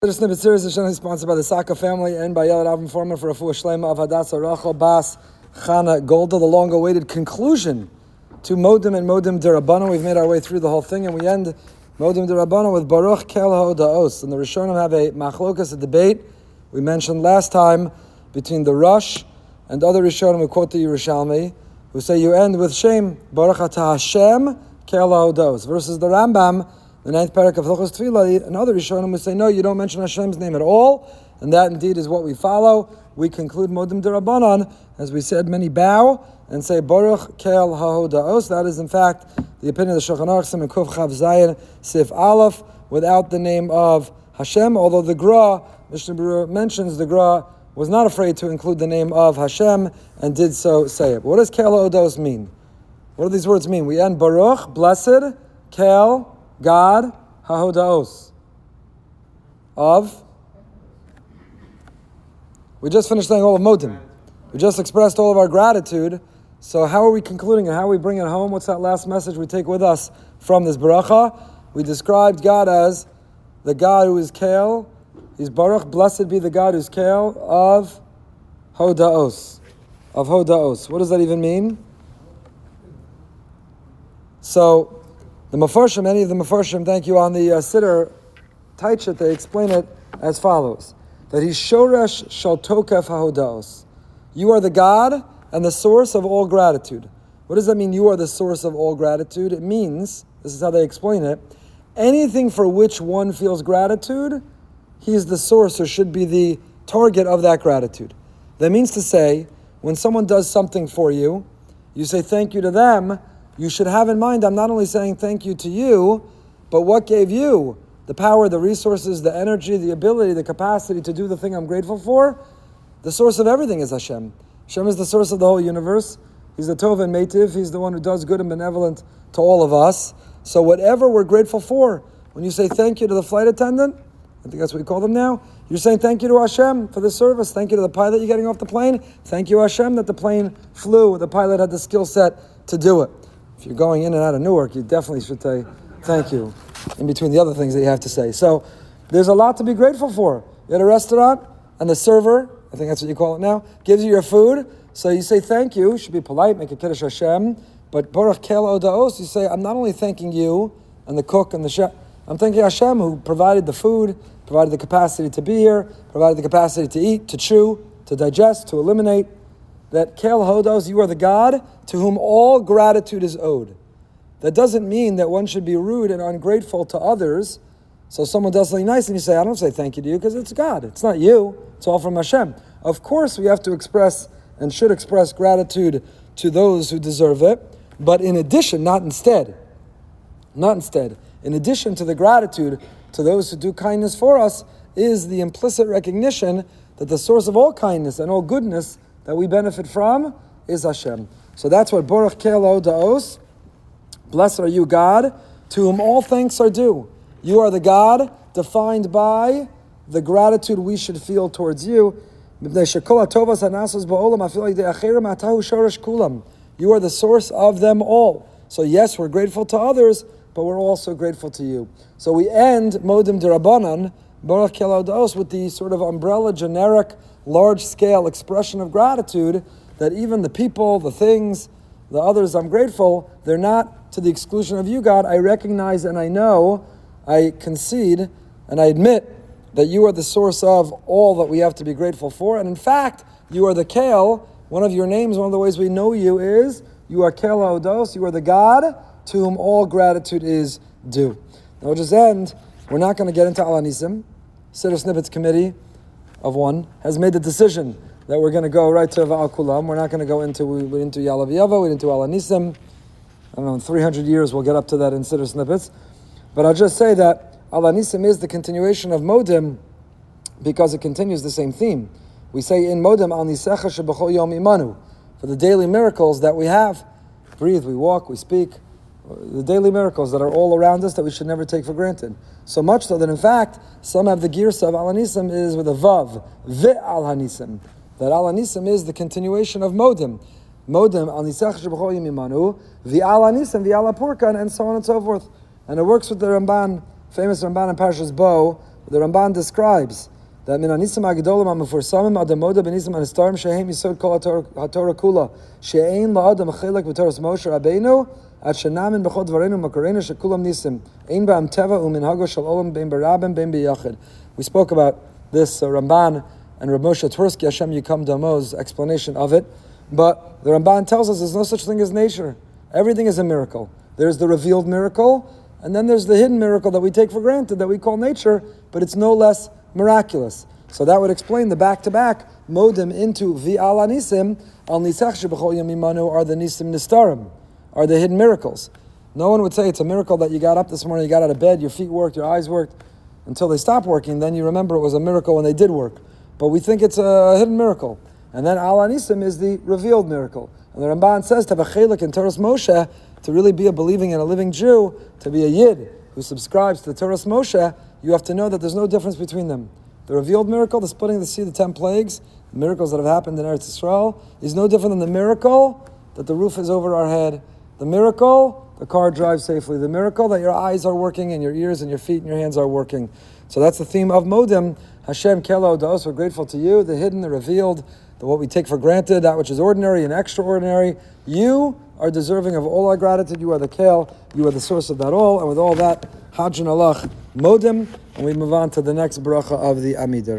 This snippet series is generally sponsored by the Saka family and by Yelad Avram Foreman for a full shlema of Hadassah Rachel Bas Chana Golda, the long-awaited conclusion to Modim and Modim Derabanan. We've made our way through the whole thing, and we end Modim Derabanan with Baruch Kel Ha'odaos. And the Rishonim have a machlokas, a debate we mentioned last time between the Rosh and other Rishonim who quote the Yerushalmi, who say you end with Shem Baruch Ata Hashem Kel Ha'odaos versus the Rambam. The ninth parak of Hilchos Tefillah, another Rishonim would say, no, you don't mention Hashem's name at all, and that indeed is what we follow. We conclude Modim Derabanan, as we said, many bow and say Baruch Kel Ha'odaos. That is in fact the opinion of the Shulchan Aruch Siman Kuf Chav Zayin Sif Aleph, without the name of Hashem, although the Gra, Mishnah Berurah mentions the Gra was not afraid to include the name of Hashem and did so say it. But what does Kel Ha'odaos mean? What do these words mean? We end Baruch, blessed, Kel, God, Ha'odaos. Of? We just finished saying all of Modim. We just expressed all of our gratitude. So how are we concluding it? How are we bringing it home? What's that last message we take with us from this bracha? We described God as the God who is Kel. He's Baruch, blessed be the God who's Kel of Hodaos. Of Hodaos. What does that even mean? So, the Mefarshim, any of the Mefarshim, thank you, on the Siddur Taichet, they explain it as follows. That he's Shoresh Shal Tokef HaHodaos. You are the God and the source of all gratitude. What does that mean, you are the source of all gratitude? It means, this is how they explain it, anything for which one feels gratitude, he is the source or should be the target of that gratitude. That means to say, when someone does something for you, you say thank you to them, you should have in mind, I'm not only saying thank you to you, but what gave you the power, the resources, the energy, the ability, the capacity to do the thing I'm grateful for? The source of everything is Hashem. Hashem is the source of the whole universe. He's the Tov and Meitiv. He's the one who does good and benevolent to all of us. So whatever we're grateful for, when you say thank you to the flight attendant, I think that's what we call them now, you're saying thank you to Hashem for the service. Thank you to the pilot you're getting off the plane. Thank you Hashem that the plane flew. The pilot had the skill set to do it. If you're going in and out of Newark, you definitely should say thank you in between the other things that you have to say. So there's a lot to be grateful for. You're at a restaurant and the server, I think that's what you call it now, gives you your food. So you say thank you. You should be polite, make a Kiddush Hashem. But Baruch Kel Ha'odaos, you say, I'm not only thanking you and the cook and the chef, I'm thanking Hashem who provided the food, provided the capacity to be here, provided the capacity to eat, to chew, to digest, to eliminate. That Kel Ha'odaos, you are the God to whom all gratitude is owed. That doesn't mean that one should be rude and ungrateful to others. So someone does something nice and you say, I don't say thank you to you because it's God. It's not you. It's all from Hashem. Of course we have to express and should express gratitude to those who deserve it. But in addition, not instead. In addition to the gratitude to those who do kindness for us is the implicit recognition that the source of all kindness and all goodness that we benefit from is Hashem. So that's what Baruch Kel Ha'odaos. Blessed are you, God, to whom all thanks are due. You are the God defined by the gratitude we should feel towards you. You are the source of them all. So yes, we're grateful to others, but we're also grateful to you. So we end Modim Derabanan, Baruch Kel Ha'odaos, with the sort of umbrella, generic, large-scale expression of gratitude that even the people, the things, the others I'm grateful, they're not to the exclusion of you, God. I recognize and I know, I concede, and I admit that you are the source of all that we have to be grateful for. And in fact, you are the Kel. One of your names, one of the ways we know you is, you are Kel Ha'odaos, you are the God to whom all gratitude is due. Now we'll just end. We're not going to get into Al Hanisim. Siddur Snippets Committee of one has made the decision that we're going to go right to Va'al Kulam. We're not going to go into Yalav Yava, we didn't do Al Hanisim. I don't know, in 300 years we'll get up to that in Siddur Snippets. But I'll just say that Al Hanisim is the continuation of Modim because it continues the same theme. We say in Modim, Al Nisecha Shebachol Yom Imanu, for the daily miracles that we have. Breathe, we walk, we speak. The daily miracles that are all around us that we should never take for granted. So much so that in fact, some have the girsa of Al Hanisim is with a vav, Al Hanisim. That Al Hanisim is the continuation of Modim. Modim, Al Nisach Shebachol Yom Imanu, Al Hanisim, Al Apurkan, and so on and so forth. And it works with the Ramban, famous Ramban in Parshas Bo, The Ramban describes that min anisim hagdolim hamufursamim adam moda benisim anistarim shehem yisod kol haTorah kula she'ein la'adam chelek b'Toras Moshe Rabbeinu at shenamin b'chol dvarenu makarenu shekulam nisim ein ba'am teva u'minhago shel olam bein barabim bein b'yachid. We spoke about this Ramban and Rav Moshe Tversky Hashem Yikam Damo's explanation of it, but the Ramban tells us there's no such thing as nature. Everything is a miracle. There's the revealed miracle, and then there's the hidden miracle that we take for granted that we call nature, but it's no less miraculous. So that would explain the back-to-back modim into v'ala nisim al nisach sheb'chol yamimanu are the nisim nistarim, are the hidden miracles. No one would say it's a miracle that you got up this morning, you got out of bed, your feet worked, your eyes worked, until they stopped working, then you remember it was a miracle when they did work. But we think it's a hidden miracle. And then ala nisim is the revealed miracle. And the Ramban says to have a chelik in Toras Moshe, to really be a believing and a living Jew, to be a Yid who subscribes to the Toras Moshe, you have to know that there's no difference between them. The revealed miracle, the splitting of the sea, the 10 plagues, the miracles that have happened in Eretz Yisrael, is no different than the miracle that the roof is over our head. The miracle, the car drives safely. The miracle that your eyes are working and your ears and your feet and your hands are working. So that's the theme of Modim. Hashem Kelo Dos, we're grateful to you, the hidden, the revealed, the what we take for granted, that which is ordinary and extraordinary. You are deserving of all our gratitude. You are the Kel. You are the source of that all. And with all that, Hajj and Allah, Modim, and we move on to the next bracha of the Amidah.